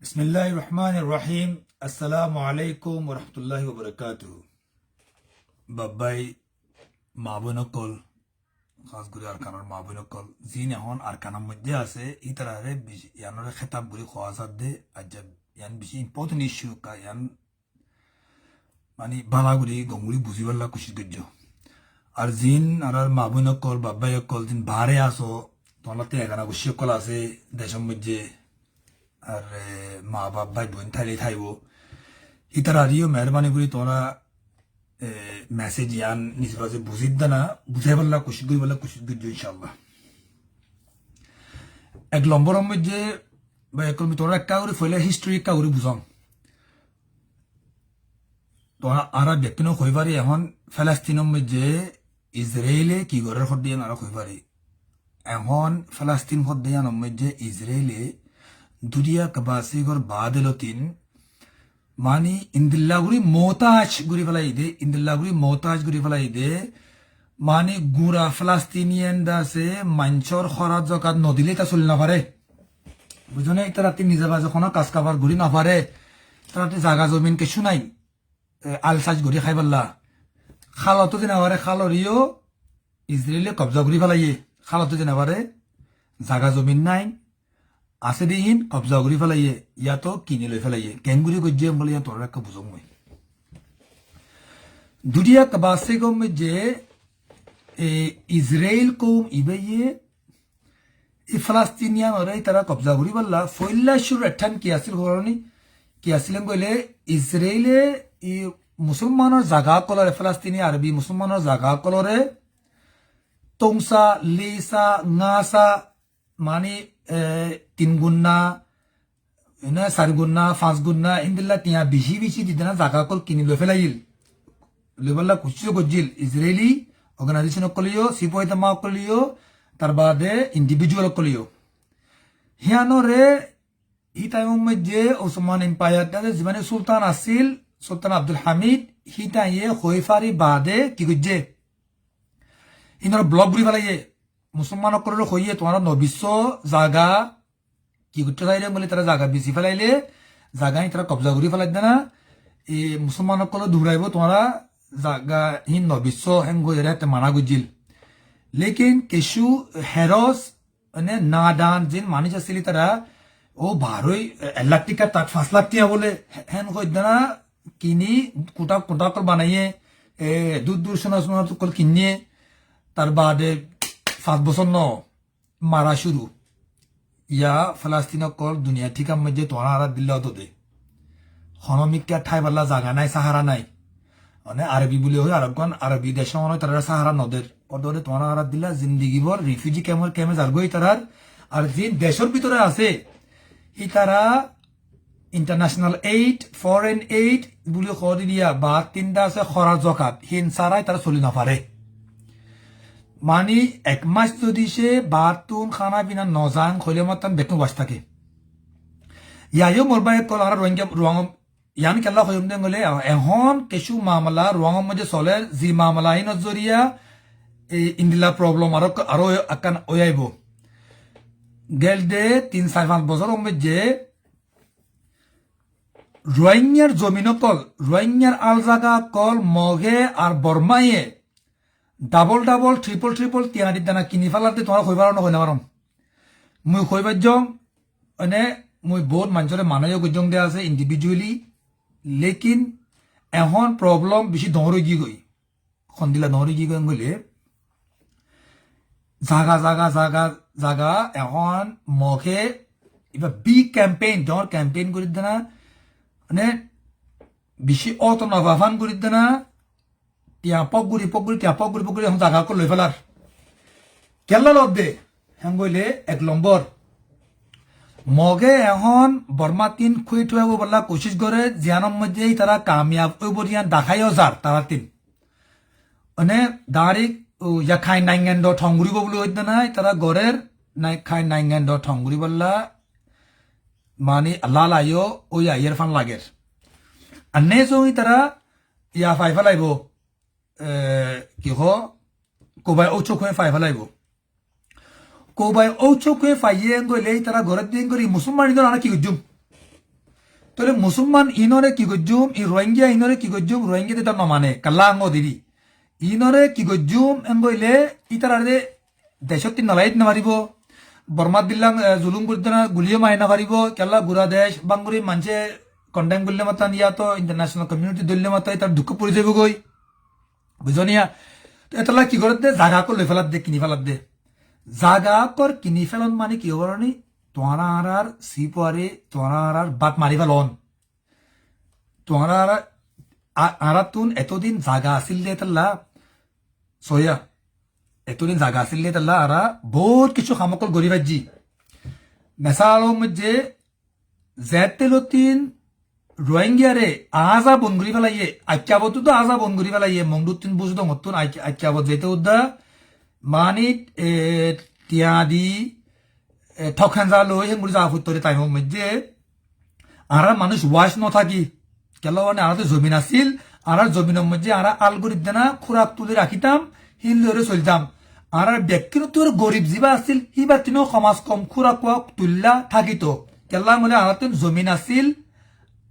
Bismillahirrahmanirrahim. Assalamu alaikum wa rahmatullahi wa barakatuh. Babbai mabunokol khas guri arkanar mabunokol zine hon arkanam mujhe ase itarare yanore khitab guri khawasad de ajab yan bishi important issue ka yan mani bala guri gonguri buzi wala kushis gujjo ar zin arar mabunokol babbai okol zin bahare aso tonate egana gushikol ase desham mujhe আর মা বাপ ভাই বোন থাইলে থাইব ইতারারিও মেহরবানি করি তোমরা message ইয়ান নিজ বাজে বুঝিদ না বুঝাই বললা কুশিদ গই বললা কুশিদ গই ইনশাআল্লাহ এক নম্বর মধ্যে বা এক তোমরা একটা করে ফলে হিস্ট্রি একটা করে বুঝাম তোমরা আরা ব্যক্তিনো কইবারে এখন ফিলিস্তিনের মধ্যে ইসরায়েলে কি গরের হদ্দিয়ান আরা কইবারে এখন ফিলিস্তিন হদ্দিয়ানের মধ্যে ইসরায়েলে दुनिया कबासी और बादलोतिन मानी इंदिल्लागुरी मोहताज गुरी फलाई दे इंदिल्लागुरी मोहताज गुरी फलाई दे मानी गुरा फलस्तीनियन दा से मंचर खराज जकात नदिले ता सुल ना पारे बुझने इतरा तीन निजाबा जखना कासकाबार गुरी ना पारे तराते जागा जमीन के सुनाई आलसाज गुरी खाइबल्ला खालतो दिना पारे खालरियो इजराइले कब्जा गुरी फलाइए खालतो दिना पारे जागा जमीन नाई আছে দিন কবজা করি ফেলাইয়ে ইয়া তো কিনে লই ফেলাইয়ে কেঙ্গুরি গজ্জে বলে ইয়া তোরা একটা বুঝং মই দুনিয়া কবাসে কম যে ইসরায়েল কম ইবেয়ে ই ফিলিস্তিনিয়ান ওরাই তারা কবজা করি বললা ফইল্লা শুর এঠান কি আছিল হরনি কি আছিলেন কইলে ইসরায়েলে ই মুসলমানের জায়গা কলরে ফিলিস্তিনি আরবি মুসলমানের জায়গা কলরে তোমসা লিসা নাসা মানে তিন গুণা চারি গুণা পাঁচ গুণা ইন্দিল্লা তিয়া বেশি বেশি দিদিনা জাগা কল কিনি লৈ ফেলাইল লৈ বললা কুচিও গজিল ইসরায়েলি অর্গানাইজেশন কলিও সিপয়তামা কলিও তার বাদে ইন্ডিভিজুয়াল কলিও হিয়ানরে হি টাইম মধ্যে ওসমান এম্পায়ার যিমানে সুলতান আছিল সুলতান আব্দুল হামিদ হি টাইয়ে খৈফারি বাদে কি গজে ইনর ব্লক ঘুরি ফেলাইয়ে মুসলমান সকলের হইয়ে তোমার নবিশ্ব জাগা কি করতে চাইলে বলে তারা জাগা বেশি ফেলাইলে জাগাই তারা কবজা করি ফেলাই না এই মুসলমান সকলে দৌড়াইব তোমারা জাগা হিন নবিশ্ব হেং গেতে মানা গুজিল লেকিন কেশু হেরস মানে নাদান যেন মানুষ আছিল তারা ও 1 লাখ টিকা তাক 5 লাখ টিয়া বলে হেন হই না কিনি কুটা কুটা করে বানাইয়ে দূর দূর শোনা শোনা কল কিনিয়ে তার বাদে 5 বছর ন মারা শুরু ইয়া ফিলিস্তিন কল দুনিয়া ঠিকা মধ্যে তোরা আর দিল্লা তো দে হনমিকা ঠাই বাল্লা জায়গা নাই সাহারা নাই মানে আরবি বলে হয় আরবগণ আরবি দেশ মনে তারা সাহারা নদের ওদরে তোরা আর দিল্লা জিন্দেগি ভর রিফিউজি ক্যাম্পে যারগই তারার আর যে দেশের ভিতরে আছে ই তারা ইন্টারন্যাশনাল এইড ফরেন এইড বলে খরি দিয়া বা তিনটা আছে খরা জকাত হিনসারাই তারা চলি না পারে মানি এক মাস যদি সে বাতুন খানা পিনা নজাং খৈলে মাতান বেতন বাস থাকে ইয়াইও মরবাই কল আর রোহিঙ্গা রোয়াং ইয়ান কেলা খয়ম দেন গলে এখন কেশু মামলা রোয়াং মধ্যে চলে জি মামলা আইন জরিয়া ইন্দিলা প্রবলেম আরো আকান ওয়াইব গেল দে 3-5 বছর মধ্যে রোহিঙ্গার জমিন কল রোহিঙ্গার আল জাগা কল মগে আর বর্মায়ে ডাবল ডাবল ট্রিপল তিয়াদি দানা কিনি ফেলাতে তোমার কইবার না কই নামারম মুই কইবার জং মানে মুই বহুত মানুষরে মানায়ও গজং দে আছে ইন্ডিভিজুয়ালি লেকিন এখন প্রবলেম বেশি দহর গি গই খন্দিলা দহর গি গই গলে জাগা এখন মখে ইবা বিগ ক্যাম্পেইন ডর ক্যাম্পেইন করি দানা মানে বেশি অত নবাফান করি দানা টিয়া পগুরি এখন জাগা করে লই ফেলার কেলা লব দে হেন গইলে 1 নম্বর মগে এখন বর্মা তিন খুই থুয়াব বলা কোশিশ করে জিয়ানোর মধ্যে তারা কামিয়াব ওইবরিয়া দেখাইও যার তারা তিন মানে দাঁড়ি ইয়া খাই নাইঙ্গেন্ড ঠঙ্গুরিব বলে হইতে নাই তারা গড়ের নাই খাই নাইঙ্গেন্ড ঠঙ্গুরি বললা মানে আল্লাহ লাইও ওই আইয়ের ফান লাগের আর নে জমি তারা ইয়া ফাই ফেলাইব কি হ কোবাই ও চোখ হয়ে ফাই ফেলাইব কোবাই ও চোখ হয়ে ফাইয়ে গইলে তারা ঘরের দিন করি মুসলমান আনা কি গুজুম তাহলে মুসলমান ইনরে কি গজ্জুম ই রোহিঙ্গা ইনরে কি গজ্জুম রোহিঙ্গা দিতা নমানে কাল্লা আঙ্গ দিদি ইনরে কি গজ্জুম এম বইলে ইতারে দেশত নলাইত নামারিব বর্মাত দিল্লাং জুলুম করতে না গুলিও মাই নামারিব কেলা গুড়া দেশ বাঙ্গুরি মানুষে কন্ডেম করলে মাতান ইয়া তো ইন্টারন্যাশনাল কমিউনিটি ধরলে মাতা তার দুঃখ পড়ে যাব গই বুঝনিয়া তো এতলা কি করে দে জাগা কর লই ফেলাত দে কিনি ফেলাত দে জাগা কর কিনি ফেলন মানে কি হবরনি তোরা আর সিপারে তোরা আর বাত মারি ফেলন তোরা আর তুন এতদিন জাগা আসিল দে তাল্লা সয়া এতদিন জাগা আসিল দে তাল্লা আরা বহুত কিছু খামকল গরিবাজি মেসালো মধ্যে জেতেলতিন রোহিঙ্গিয়ারে আজা বন করি ফেলাইয়ে আচ্যাবত তো আজা বন করি ফেলাইয়ে মংদুতিন বুঝতো মতুন আচ্যাবত যেতে উদ্দা মানিত তিয়াদি ঠকানজা লই হেঙ্গুরি যা ফুটরে টাইম মধ্যে আর মানুষ ওয়াশ ন থাকি কেন মানে আর তো জমিন আসিল আর জমিনের মধ্যে আর আলগরিব দেনা খুরাক তুলে রাখিতাম হিল ধরে চলতাম আর ব্যক্তিগত গরিব যিবা আসিল সিবা তিনো সমাজ কম খুরাক তুল্লা থাকিত কেলা মানে আর জমিন আসিল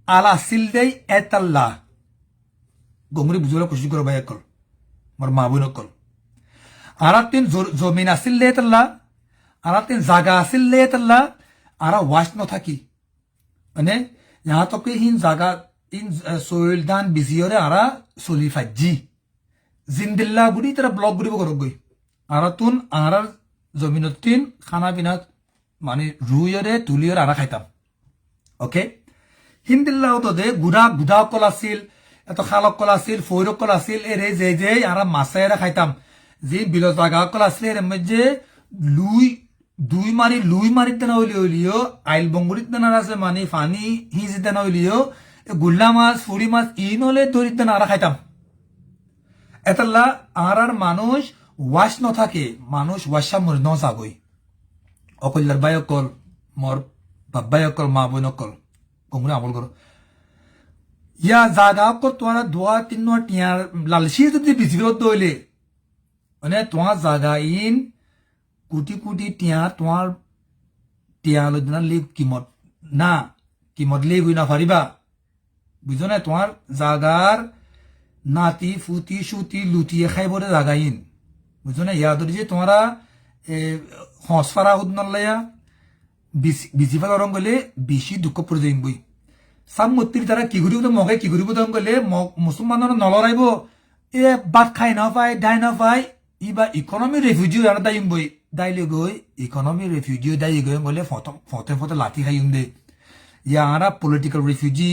আলা আসিল দেই এতাল্লা গমরি বুঝলে খুশি করো ভাই কল মোর মা বোন কল আর জমিন আসিল দে এতাল্লা আর জাগা আসিল দে এতাল্লা আর ওয়াশ ন থাকি মানে यहाँ तक इन जागा इन सोइल दान बिजियोरे आरा सोली फाजी जिंदिल्ला गुडी तरह ब्लॉक गुडी बको गई आरा तुन आरा जमीनतिन खाना पिना माने रुयरे तुलियर आरा खाइताम ओके हिंदिल्ला तो दे गुडा गुडा कलासिल এত খালক কলাছিল ফৈরক কলাছিল এরে যে যে আরা মাছেরা খাইতাম যে বিল জাগা কলাছিল এর মধ্যে লুই মারি দেনা হইলিও আইল বঙ্গুরিত দেনা আছে মানে ফানি হিজ দেনা হইলিও গুল্লা মাছ ফুড়ি মাছ ইন হলে দরিত দেনা আরা খাইতাম এতলা আর মানুষ ওয়াশ ন থাকে মানুষ ওয়াশা মর ন যাগই অকল্যার বায়কল মর বাবায়কল মা বোনকল কমরে আমল করো ইয়া জাগা কর তোরা দোয়া তিন টিয়ার লালসি যদি বিজিরত দইলে মানে তোমার জাগা ইন কোটি কোটি টিয়া তোমার টিয়া লদিনা লিগ কিমত না কিমত লিগ হই না পারিবা বুঝো না তোমার জাগার নাতি ফুটি সুতি লুটিয়ে খাইবরে জাগাইন বুঝো না ইয়াদর যে তোমরা হসফারা হুদ নলাইয়া বিজিফা গরম গলে বেশি দুঃখ পড়ে যাইম বই সাম মত্তির তারা কি ঘুরিব মগে কি ঘুরিব দম গলে মুসলমানর নলরাইব এ বাত খাই না পাই ডাই না পাই ইবা ইকোনমি রেফিউজি আর দাইম বই দাইলে গই ইকোনমি রেফিউজি দাই গই গলে ফতে লাঠি খাইম দে ইয়া আরা পলিটিক্যাল রেফিউজি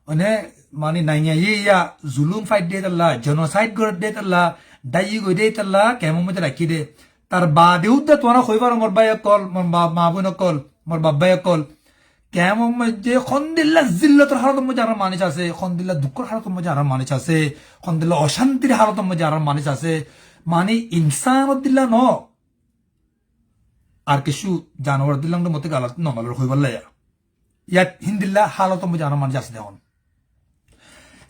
মানে মানে নাইয়া ইয়া জুলুম ফাইট দে তাল্লা জেনোসাইড গর দে তাল্লা দাই গই দে তাল্লা কেমন মতে রাখি দে তার বাদেও দে তোরা কইবার মোর বাই কল মোর মা বোন কল মোর বাবাই কল কেমন মধ্যে খন্দিল্লা জিল্লতর হালতের মধ্যে আর মানুষ আছে খন্দিল্লা দুঃখের হালতের মধ্যে আর মানুষ আছে খন্দিল্লা অশান্তির হালতের মধ্যে আর মানুষ আছে মানে ইনসান দিল্লা ন আর কিছু জানোয়ার দিল্লাম মতে গালাত নমালের হইবার লাইয়া ইয়াত হিন্দিল্লা হালতের মধ্যে আর মানুষ আছে দেখুন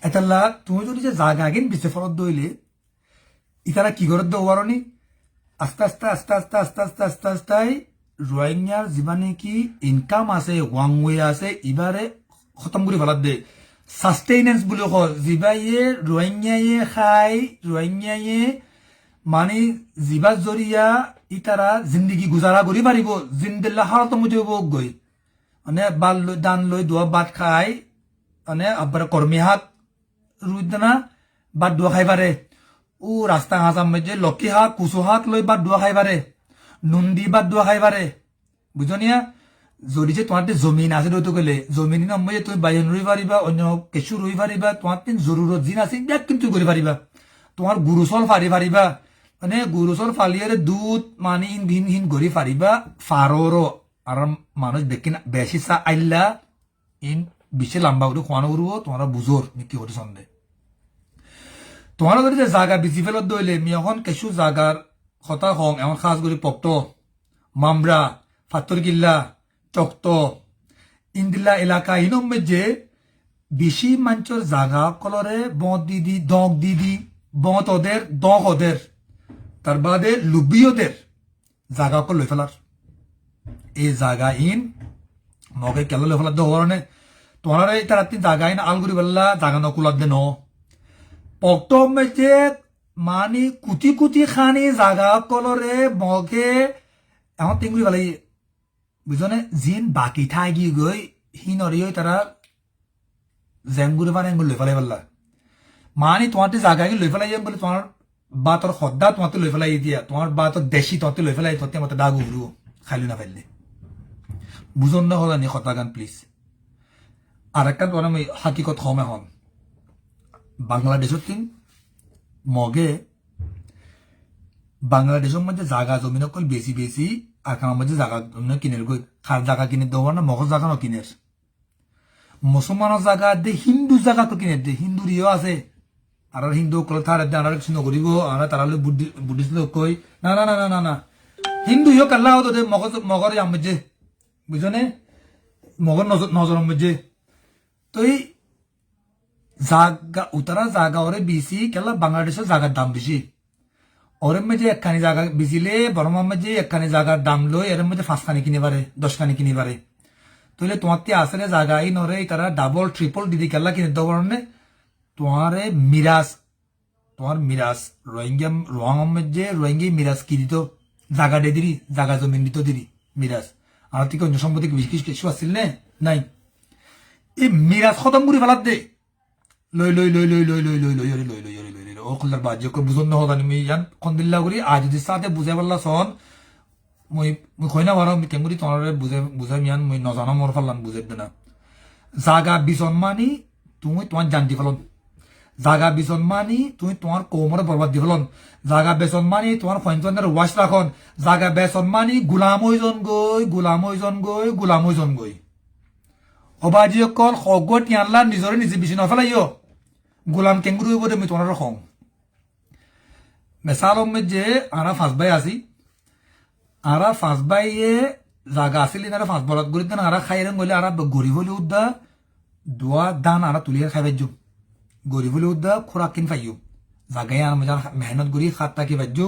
এতাল্লা তুমি যদি যে জাগা আগেন বিচে ফলত দইলে ইতারা কি করে দেওয়ারনি আস্তে আস্তে আস্তে আস্তে আস্তে আস্তে আস্তে আস্তে রোহিঙ্গার যিমানে কি ইনকাম আছে ওয়াংওয়ে আছে ইবারে খতম করে ফেলাত দে সাস্টেইনেন্স বুলি কয় যিবাইয়ে রোহিঙ্গায়ে খাই রোহিঙ্গায়ে মানে যিবা জরিয়া ইতারা জিন্দগি গুজারা করি পারিব জিন্দিল্লা হালত মধ্যে গই মানে বাল লৈ দান লৈ দোয়া বাত খাই মানে আব্বার কর্মী হাত রুই দানা বাদ দোয়া খাই পারে ও রাস্তা হাজাম মধ্যে লকি হাত কুচু হাত লৈ বাদ দোয়া খাই পারে নুন্দি বাদ দোয়া খাই পারে বুঝনিয়া যদি যে তোমার জমিন আছে তো গেলে জমিন নম্বরে তুমি বাইন রুই পারিবা অন্য কিছু রুই পারিবা তোমার জরুরত জিন আছে দেখ কিন্তু করে পারিবা তোমার গুরুচল ফারি পারিবা মানে গুরুচল ফালিয়ারে দুধ মানে ইন ভিন হিন গড়ি পারিবা ফারোরো আর মানুষ বেশি চা আইলা ইন বেশি লম্বা করে খোয়ানো করবো তোমরা বুঝোর কি হতে সন্দেহ তোমার যদি জাগা বেশি ফেলত দইলে এখন কিছু জাগার কথা হং এমন খাস করে পক্ত মামরা ফাত্তর কিল্লা চক্ত ইন্দিল্লা এলাকা ইনম যে বেশি মানুষের জাগা কলরে বঁত দিদি দক দিদি বঁত ওদের দক ওদের তার বাদে লুবি ওদের জাগা কল লই ফেলার এই জাগা ইন মগে কেলা লই ফেলার দরনে তোমার এই তারা তিন জায়গায় না আলগুড়ি বললা জাগা নকুলাদ দে ন পক্তম মেজে মানি কুটি কুটি খানি জাগা কলরে মগে এখন তিনগুড়ি বলে বুঝনে জিন বাকি থাকি গই হিনরি তারা জেমগুড়ি মানে লই ফেলাই বললা মানি তোমার জায়গায় লই ফেলাই বলে তোমার বা তোর সদ্দা তোমার লই ফেলাই দিয়া তোমার বা তোর দেশি তোমার লই ফেলাই তোর মতো দাগ উড়ু খাইলি না ফেললে বুঝন না হলানি সদ্দা গান প্লিজ আর একটা তোমার আমি হাকিকত হম এখন বাংলাদেশের তিন মগে বাংলাদেশের মধ্যে জায়গা জমিন অকল বেশি বেশি আর কারণ মধ্যে জায়গা কিনের গই খার জায়গা কিনে দেওয়ার না মগজ জায়গা ন কিনের মুসলমানের জায়গা দে হিন্দু জায়গা তো কিনে দে হিন্দুর ইয়েও আছে আর হিন্দু কল থার আর কিছু নকরিব আর তারা বুদ্ধিস্ট লোক কই না না না না না না হিন্দু ইয়ে কাল্লা হতো দে মগজ মগর আমজে বুঝনে মগর নজর আমজে তো এই জায়গা উতারা জায়গা ওরে বেশি কেলা বাংলাদেশের জায়গার দাম বেশি ওরের মধ্যে একখানি জায়গা বেচিলে বর্মার মধ্যে একখানি জায়গার দাম লই এর মধ্যে 5খানি কিনে পারে 10খানি কিনে পারে তাহলে তোমার আসলে জায়গায় নরে তারা ডাবল ট্রিপল দিদি কেলা কিনে দেওয়ার কারণে তোমারে মিরাজ তোমার মিরাজ রোহিঙ্গা রোহাঙ্গের মধ্যে রোহিঙ্গি মিরাজ কি দিত জায়গা দিয়ে দিলি জায়গা জমিন দিত দিদি মিরাজ আর থেকে অন্য সম্পত্তি কিছু আসছিল নে নাই এই মিরাজ খতম করে ফেলার দে লই লই লই লই লই লই লই লই লই লই লই লই লই ও খোলার বাজ্য করে বুঝন না হতানি মুই ইয়ান কন্দিল্লা করি আজ যদি সাথে বুঝাই পারলা সন মুই কই না পারো কেন করি তোমার বুঝাই মিয়ান মুই নজানা মর ফেললাম বুঝে না জাগা বিছন মানি তুমি তোমার জানতি ফেলন জাগা বিছন মানি তুমি তোমার কোমরে বরবাদ দি ফেলন জাগা বেছন মানি তোমার ফয়নজনের ওয়াশ রাখন জাগা বেছন মানি গুলাম হইজন গই গুলাম হইজন গই গুলাম হইজন গই অবাজি অকল সগত ইয়ানলা নিজরে নিজে বিছি নফেলাইও গোলাম কেঙ্গুরু হইব আমি তোমার খং মেসাল যে আরা ফাঁস ভাই আছি আরা ফাঁস ভাইয়ে জাগা আসিল আরা ফাঁস বরাত গড়ি দেন আরা খাইরেন গলে আরা গরিব হলে উদ্দা দোয়া দান আরা তুলিয়ে খাই বাজ্য গরিব হলে উদ্দা খোরাক কিন ফাইও জাগাই আর মজা মেহনত করি খাত তাকি বাজ্য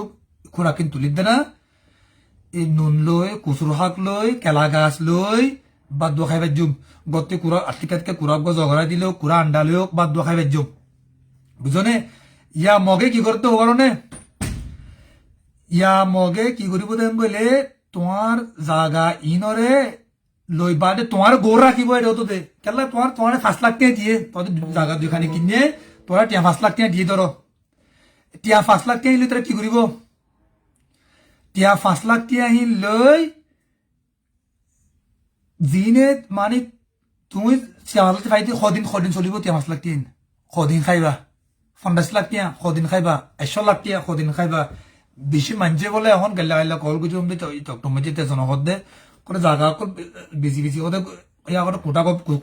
খোরাক কিন তুলি দেনা এই নুন লই কুচুর শাক লই কেলা গাছ লই বাদ দোয়া খাই বাজ্য গতে কুড়া আটকে কুড়া জগড়াই দিলেও কুড়া আন্ডা লইও বাদ দোয়া খাই বাজ্য বুঝনে ইয়া মগে কি করতে পারো নে ইয়া মগে কি করিব দেন গলে তোমার জাগা ইনরে লই বাদে তোমার গৌর রাখিব এটা তো দে কেলা তোমার 5 লাখ টাকা দিয়ে তোদের জাগা দুখানি কিনে তোরা 5 লাখ টাকা দিয়ে ধরো 5 লাখ টাকা তোরা কি করিব 5 লাখ টাকা লই জিনে মানে তুমি চালাতে ফাইতে কদিন চলিব 5 লাখ টাকা কদিন খাইবা 50 লাখ টাকা কদিন খাইবা 100 লাখ টাকা কদিন খাইবা বেশি মানছে বলে এখন গেলে আইলা কল গুজি উমদি তুমি যেতে জনগত দে করে জায়গা বেশি বেশি কথা ইয়া করে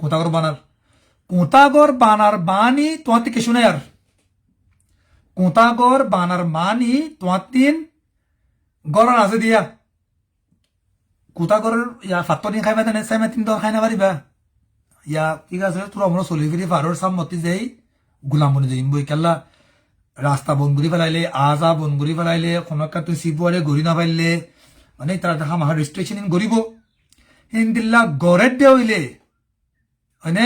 কোটাগর বানার বানি তোমার কিছু নাই আর কোটাগর বানার মানি তোমার তিন গড় আছে দিয়া কোটাগরের ইয়া 7 দিন খাইবা দেন 3 দিন খাই না পারিবা ইয়া ঠিক আছে তোর আমরা চলি ফিরি পারোর সামতি যাই গুলাম বনে যাইম বই কেলা রাস্তা বন ঘুরি ফেলাইলে আজা বন ঘুরি ফেলাইলে কোনকা তুই সিপুয়ারে ঘুরি না পাইলে মানে তারা দেখা মাহা রেস্ট্রিকশন ঘুরিব ইন্দিল্লা গড়ের দে হইলে মানে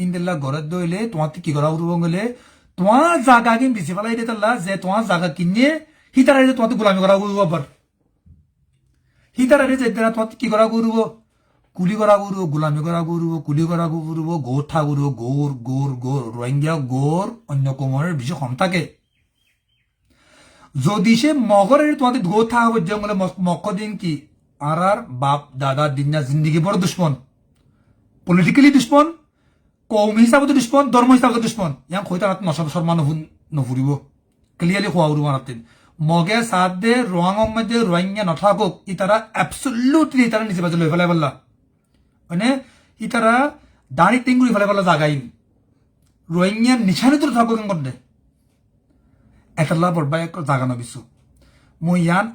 ইন্দিল্লা গড়ের দে হইলে তোমার কি করা উঠব গেলে তোমার জায়গা কিন বেশি ফেলাই দে তাল্লা যে তোমার জায়গা কিনে হিতারা তোমার গোলামি করা করবো আবার হিতারা যে তোমার কি করা করব কুলি করা করব গোলামি করা করব কুলি করা করব গোর থা করব গোর রোহিঙ্গা গোর অন্য কোমরের বেশি কম থাকে যদি সে মগরের তোমাদের গোর থা হবে জঙ্গলে মক্ক দিন কি আর বাপ দাদা দিনা জিন্দগি বড় দুশ্মন পলিটিক্যালি দুশ্মন কৌম হিসাবে দুশ্মন ধর্ম হিসাবে দুশ্মন ইয়াং খৈতা নশা শর্মা নফুরিব ক্লিয়ারলি খোয়া উড়ব মারাতেন মগে সাথ দে রোহাঙ্গর মধ্যে রোহিঙ্গা নথাকুক ই তারা অ্যাবসলিউটলি তারা নিচে বাজে লই ফেলাই বললা মানে ই তারা দাঁড়ি টিঙ্গুড়ি ফেলাই বললা জাগাই রোহিঙ্গা নিশানি তোর থাকুক করতে একটা লাভ বাই এক জাগা নবিছো মই ইয়ান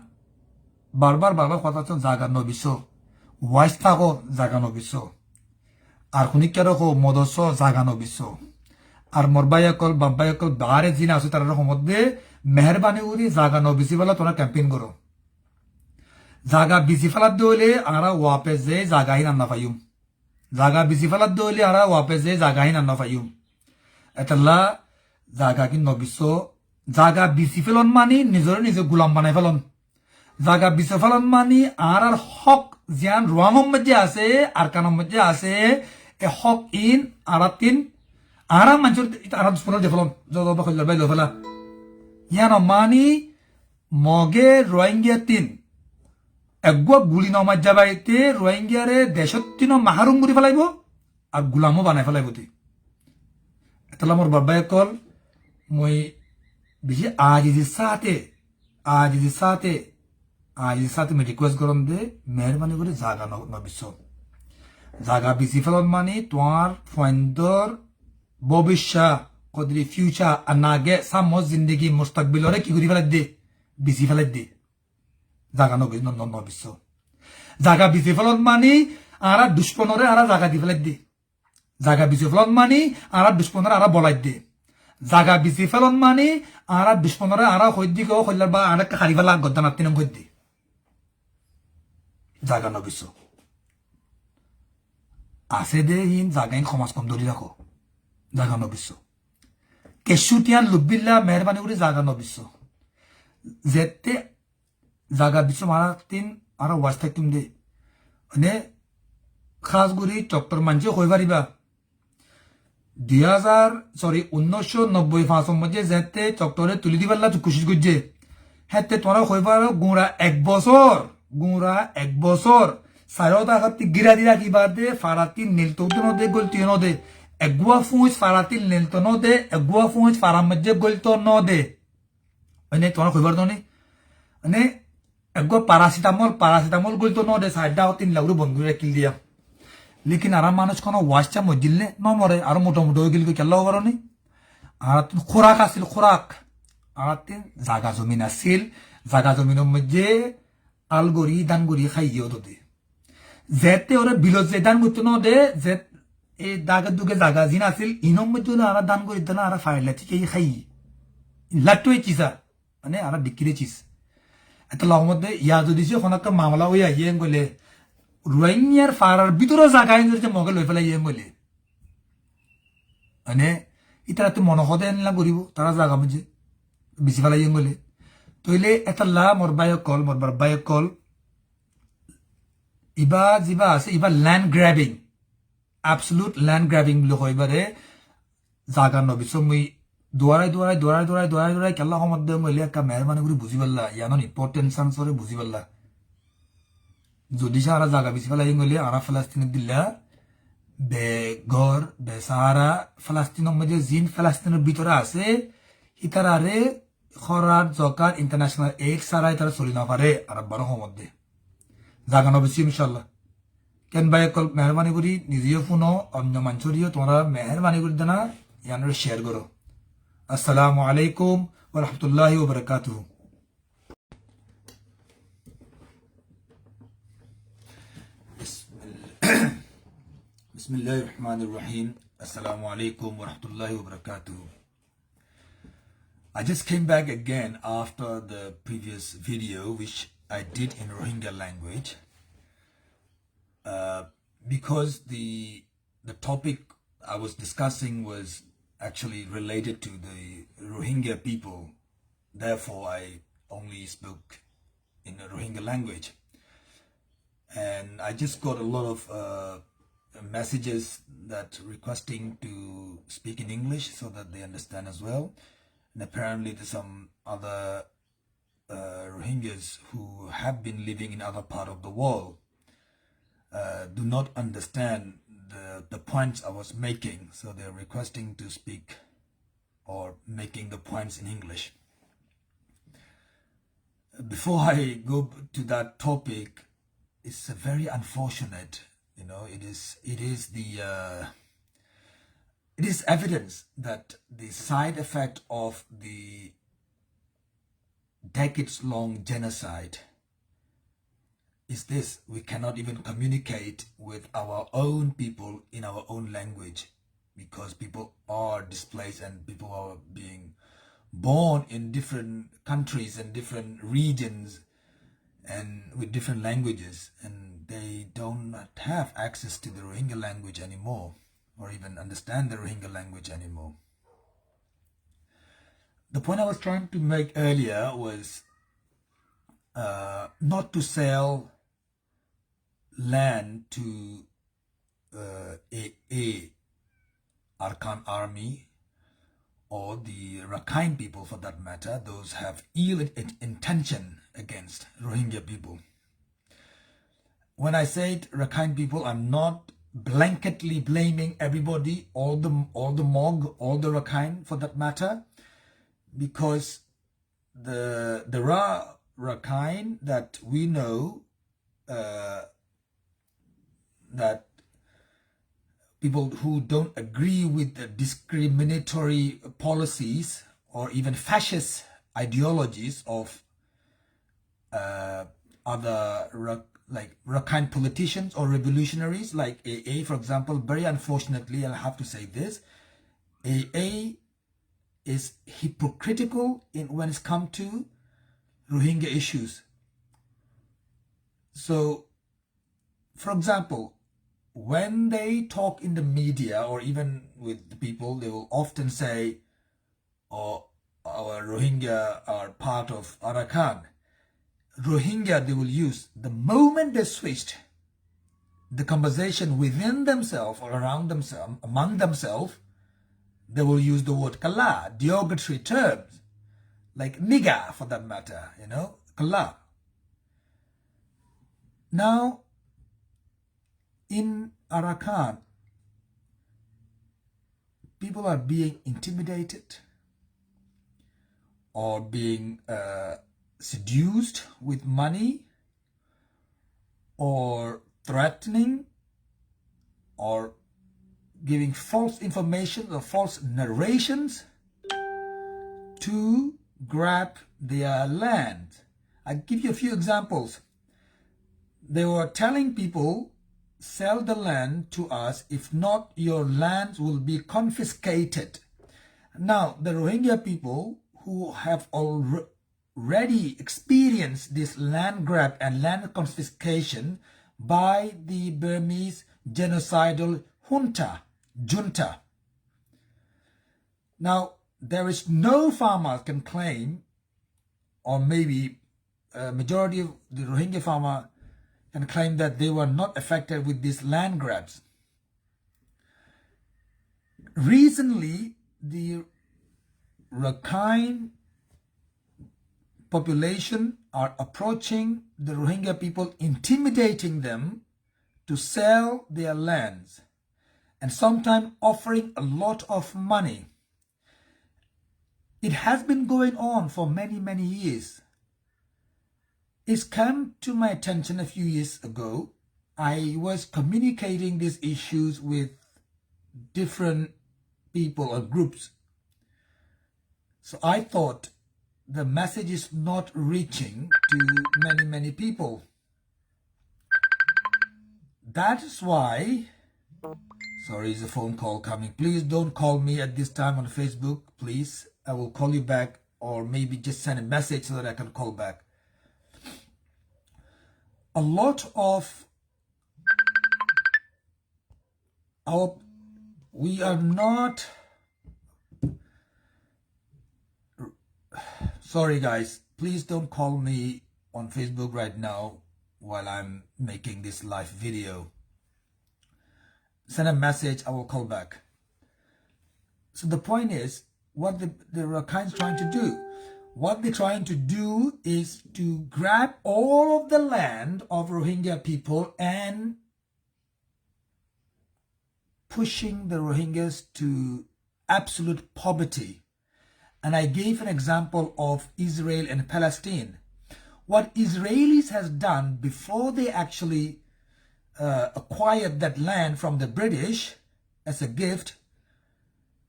বারবার কথা জাগা নবিছো ওয়াইস থাকো জাগা নবিছো আর খুনিকে রাখো মদস জাগা নবিছো আর মোর বাইকল বাব্বাইকল বারে জিনা আছে তার মধ্যে মেহরবানি করি জাগা নবিছি বলা তোরা ক্যাম্পেইন করো জাগা বিচি ফেলার দইলে আর ওয়াপে যে জাগাই নাম না পাইম জাগা বেশি ফেলার দলে আরা ওয়াপে যে জাগা হিন আন্না ফাইম এতলা জাগা কি নবিস জাগা বেশি ফেলন মানি নিজরে নিজে গুলাম বানাই ফেলন জাগা বেশি ফেলন মানি আর হক জিয়ান রোয়াংম মধ্যে আছে আর কানম মধ্যে আছে এ হক ইন আরাতিন আরা মানুষের আরা দুশ্মনের দেখলাম যত বা কইলার বাইলো ফেলা ইয়ান মানি মগে রোহিঙ্গা তিন একগুয়া গুলি নমাজ যাবাইতে রোহিঙ্গারে দেশত তিন মাহারুম করে ফেলাইব আর গুলামও বানাই ফেলাইব তুই এতলা মোর বাবাই কল মই বেশি আজিজির সাথে আমি রিকোয়েস্ট করম দে মেহরবানি করে জাগা নবিস জাগা বেশি ফেলন মানে তোমার ফয়েন্দর ভবিষ্যৎ কদরি ফিউচার আর নাগে সামো জিন্দগি মুস্তাকবিলরে কি করি ফেলাই দে বেশি ফেলাই দে জাগা নবিস জাগা বেশি ফেলন মানে আরা দুশ্মনরে আরা জাগা দি ফেলাই দে জাগা বেশি ফেলন মানে আরা দুশ্মনরে আরা বলাই দে জাগা বেশি ফেলন মানে আরা দুশ্মনরে আরা হইদি গো হইলার বা আরা খারি ফেলা গদ্দানার তিনম হইদি জাগা নবিস আছে দে হিন জাগাইন সমাজ কম ধরি রাখো জাগা নবিস কেশুটিয়ান লুবিল্লা মেহরবানি করে জাগা নবিস যেতে জাগা বিশ মারা তিন আর ওয়াজ থাকতুম দে মানে খাসগুড়ি চক্টর মানছে হয়ে পারিবা 1990 মধ্যে যেতে চক্টরে তুলি দিবার লাগে কোশিশ করছে হেতে তোমরা হয়ে পারো গুঁড়া এক বছর সারতা হাতি গিরা দিরা কিবা দে ফারাতি নীলতো দে গলতি ন দে এগুয়া ফুঁজ ফারাতি নীলতো ন দে এগুয়া ফুঁজ ফারাম মধ্যে গলতো ন দে মানে তোমরা হয়ে পারতো মানে এগুয়া প্যারাসিটামল গলতো ন দে সাইডা তিন লাগুলো বন্ধু কিল দিয়া লেকিন আর মানুষ কোনো ওয়াশটা মজিলে নমরে আর মোটামুটি হয়ে গেল কেল্লাও পারি আর খোরাক আসিল খোরাক আর জাগা জমিন আসিল জাগা জমিনের মধ্যে আলগরি দানগরি খাইও তো দে যেতে ওরা বিলত যে দান করতো ন দে যে এই দাগের দুগে জাগা জিন আসিল ইনম মধ্যে আর দান করি দেনা আর ফাইলা ঠিক এই খাই লাটুই চিসা মানে আর ডিকিরে চিস এত লাভ মধ্যে ইয়া যদি সে কোনো মামলা হয়ে আইয়ে গেলে রোহিঙ্গার ফারার ভিতরে জাগাই যে মগে লই ফেলাই বলে মানে ইতারা তো মনসদে আনলা করিব তারা জাগা বুঝে বেশি ফেলাই বলে তইলে এটা লা মোর বাই কল ইবা যিবা আছে ইবা land grabbing absolute land grabbing বুলি কইবারে জাগা নবিস মুই দোয়ারাই কেলা সময় মহিলা একটা মেহরবানি করে বুঝি পারলা ইয়ানোর ইম্পর্টেন্স আনসরে বুঝি পারলা যদি সারা জায়গা বেশি ফেলাই গেলে আরা ফেলাস্তিনের দিল্লা বেঘর বেসাহারা ফেলাস্তিনের মধ্যে জিন ফেলাস্তিনের ভিতরে আছে ইতারারে খরার জকার ইন্টারন্যাশনাল এইড সারা ইতারা চলি না পারে আর বারো মধ্যে জাগা নবেছি ইনশাল্লাহ কেন ভাই কল মেহরবানি করি নিজেও ফোনো অন্য মানুষরিও তোমরা মেহরবানি করে দেনা ইয়ানোর শেয়ার করো আসসালামু আলাইকুম ওয়া রাহমাতুল্লাহি ওয়া বারাকাতুহু Bismillahirrahmanirrahim. Assalamu alaikum wa rahmatullahi wa barakatuh. I just came back again after the previous video which I did in Rohingya language because the topic I was discussing was actually related to the Rohingya people. Therefore, I only spoke in the Rohingya language. And I just got a lot of messages that requesting to speak in English so that they understand as well. And apparently there's some other Rohingyas who have been living in other part of the world do not understand the points I was making, so they're requesting to speak or making the points in English. Before I go to that topic, it's very unfortunate. You know, it is evidence that the side effect of the decades-long genocide is this: we cannot even communicate with our own people in our own language because people are displaced and people are being born in different countries and different regions, and with different languages, and they don't have access to the Rohingya language anymore, or even understand the Rohingya language anymore. The point I was trying to make earlier was not to sell land to a Arakan army or the Rakhine people, for that matter. Those have ill intention against Rohingya people. When I said Rakhine people, I'm not blanketly blaming everybody, all the Mog, all the Rakhine for that matter, because the Rakhine that we know, that people who don't agree with the discriminatory policies or even fascist ideologies of other like Rakhine politicians or revolutionaries like AA, for example. Very unfortunately, I'll have to say this, AA is hypocritical when it's come to Rohingya issues. So, for example, when they talk in the media or even with the people, they will often say, oh, our Rohingya are part of Arakan. Rohingya they will use. The moment they switched the conversation within themselves or around themselves, among themselves, they will use the word kala, derogatory terms, like nigger for that matter, kala. Now, in Arakan, people are being intimidated or being seduced with money or threatening or giving false information or false narrations to grab their land. I'll give you a few examples. They were telling people, sell the land to us, if not your lands will be confiscated. Now, the Rohingya people who have already experienced this land grab and land confiscation by the Burmese genocidal junta. Now, there is no farmer can claim, or maybe a majority of the Rohingya farmer can claim that they were not affected with these land grabs. Recently, the Rakhine population are approaching the Rohingya people, intimidating them to sell their lands and sometimes offering a lot of money. It has been going on for many, many years. It's come to my attention a few years ago. I was communicating these issues with different people or groups. So I thought the message is not reaching to many people. That is why, sorry, is a phone call coming. Please don't call me at this time on Facebook, please. I will call you back, or maybe just send a message so that I can call back. A lot of we are not, sorry guys, please don't call me on Facebook right now while I'm making this live video. Send a message, I will call back. So the point is, what the Rakhine trying to do? What they're trying to do is to grab all of the land of Rohingya people and pushing the Rohingyas to absolute poverty. And I gave an example of Israel and Palestine. What Israelis has done before they actually acquired that land from the British as a gift,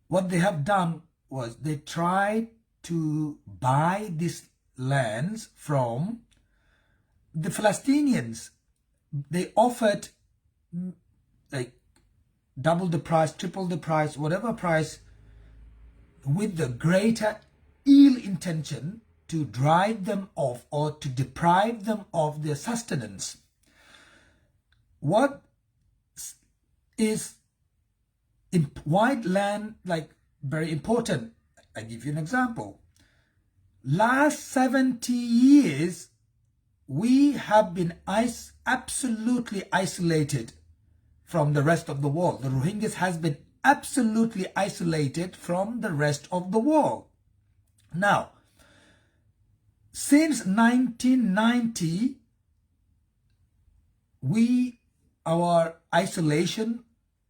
what they have done was they tried to buy these lands from the Palestinians. They offered like double the price, triple the price, whatever price, with the greater ill intention to drive them off or to deprive them of their sustenance. What is in white land like very important? I give you an example. Last 70 years, we have been absolutely isolated from the rest of the world. The Rohingyas has been absolutely isolated from the rest of the world. Now, since 1990, our isolation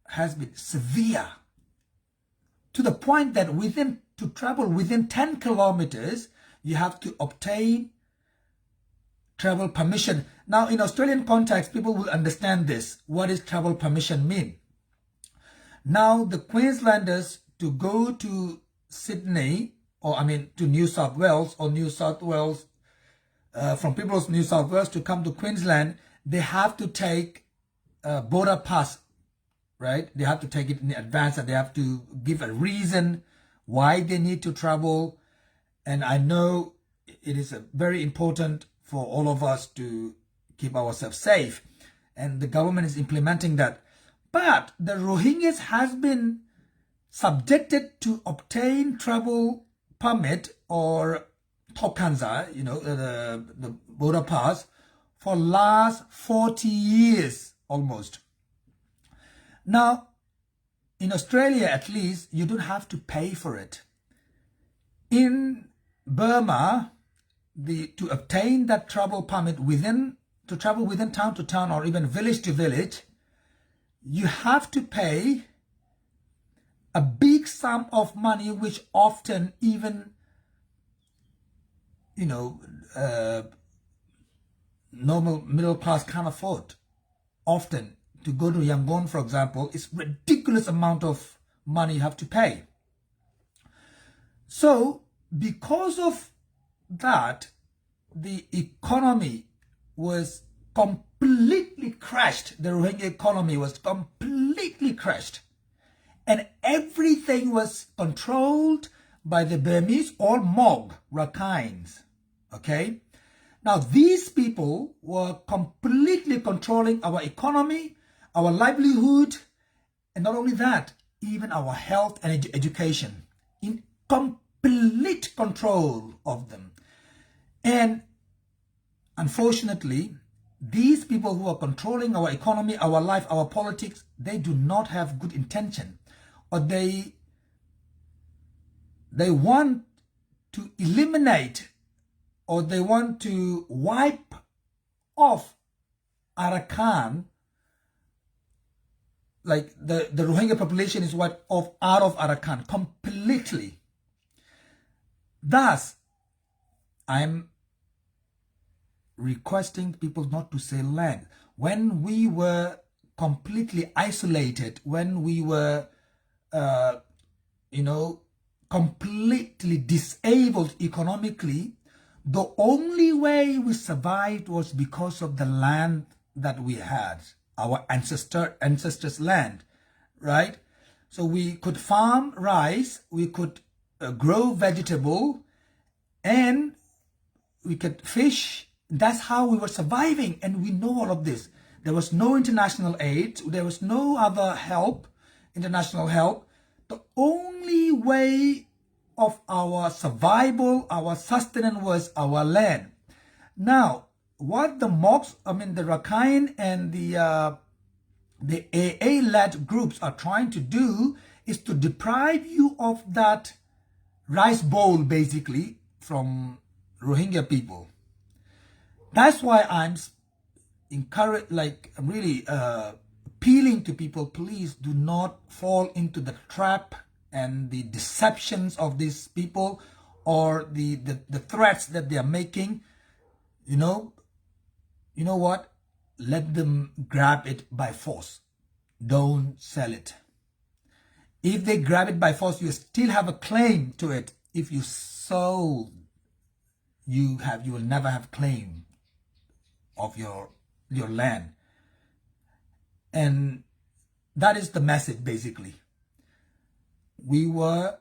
has been severe, to the point that to travel within 10 kilometers, you have to obtain travel permission. Now, in Australian context, people will understand this. What does travel permission mean? Now, the Queenslanders, to go to Sydney, to New South Wales, or New South Wales, from people of New South Wales to come to Queensland, they have to take a border pass, right? They have to take it in advance, and they have to give a reason why they need to travel. And I know it is very important for all of us to keep ourselves safe, and the government is implementing that. But the Rohingyas has been subjected to obtain travel permit or Tokanza, the border pass, for last 40 years almost. Now, in Australia at least, you don't have to pay for it. In Burma, to obtain that travel permit to travel within town to town or even village to village, you have to pay a big sum of money, which often even, normal middle class can't afford. Often, to go to Yangon, for example, it's ridiculous amount of money you have to pay. So, because of that, the economy was completely crashed. The Rohingya economy was completely crashed. And everything was controlled by the Burmese or Mog, Rakhines. Okay? Now, these people were completely controlling our economy, our livelihood, and not only that, even our health and education, in complete control of them. And unfortunately, these people who are controlling our economy, our life, our politics, they do not have good intention, or they want to eliminate, or they want to wipe off Arakan. Like the Rohingya population is wiped off out of Arakan completely. Thus, I'm requesting people not to say land. When we were completely isolated, when we were, completely disabled economically, the only way we survived was because of the land that we had, our ancestors' land, right? So we could farm rice, we could grow vegetable, and we could fish. That's how we were surviving, and we know all of this. There was no international aid, there was no other help, international help. The only way of our survival, our sustenance, was our land. Now, what the Mogs, the Rakhine and the AA-led groups are trying to do is to deprive you of that rice bowl, basically, from Rohingya people. That's why I'm really appealing to people, please do not fall into the trap and the deceptions of these people, or the threats that they are making. You know what? Let them grab it by force. Don't sell it. If they grab it by force, you still have a claim to it. If you sold, you will never have claim of your land. And that is the message, basically. We were,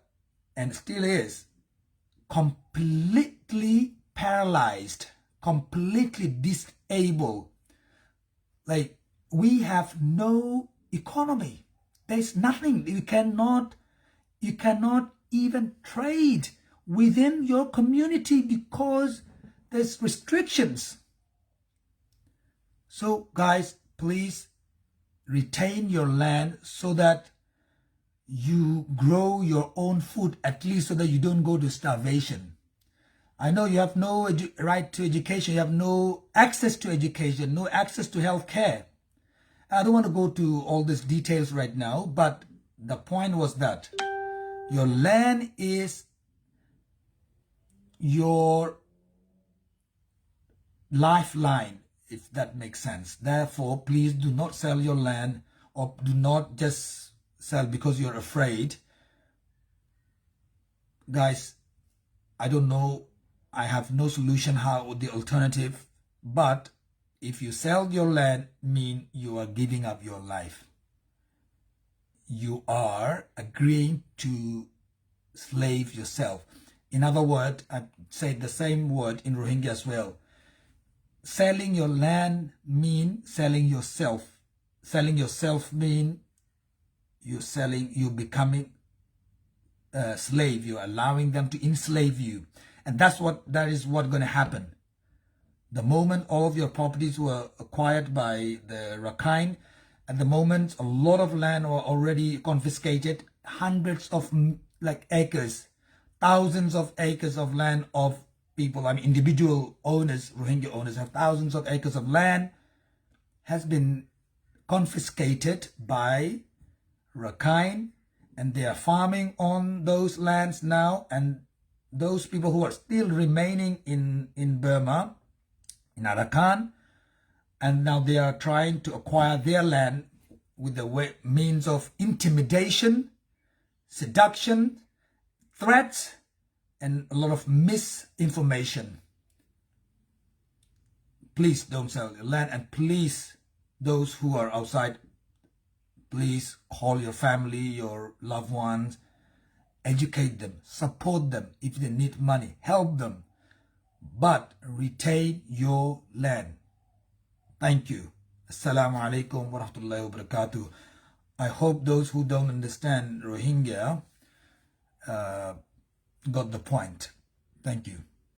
and still is, completely paralyzed, completely disabled. Like, we have no economy. There's nothing. You cannot even trade within your community because there's restrictions. So guys, please retain your land so that you grow your own food, at least so that you don't go to starvation. I know you have no right to education, you have no access to education, no access to health care. I don't want to go to all these details right now, but the point was that your land is your lifeline, if that makes sense. Therefore, please do not sell your land, or do not just sell because you're afraid. Guys, I don't know. I have no solution how the alternative, but if you sell your land, mean you are giving up your life. You are agreeing to slave yourself. In other words, I say the same word in Rohingya as well. Selling your land mean selling yourself. Selling yourself mean you're becoming a slave. You're allowing them to enslave you. And that is what going to happen. The moment all of your properties were acquired by the Rakhine, at the moment a lot of land were already confiscated, hundreds of acres, thousands of acres of land of people, individual owners, Rohingya owners have thousands of acres of land has been confiscated by Rakhine, and they are farming on those lands now. And those people who are still remaining in Burma, in Arakan, and now they are trying to acquire their land with the means of intimidation, seduction, threats, and a lot of misinformation. Please don't sell your land, and please, those who are outside, please call your family, your loved ones, educate them, support them. If they need money, help them, but retain your land. Thank you. Assalamu alaikum wa rahmatullahi wa barakatuh. I hope those who don't understand Rohingya got the point. Thank you.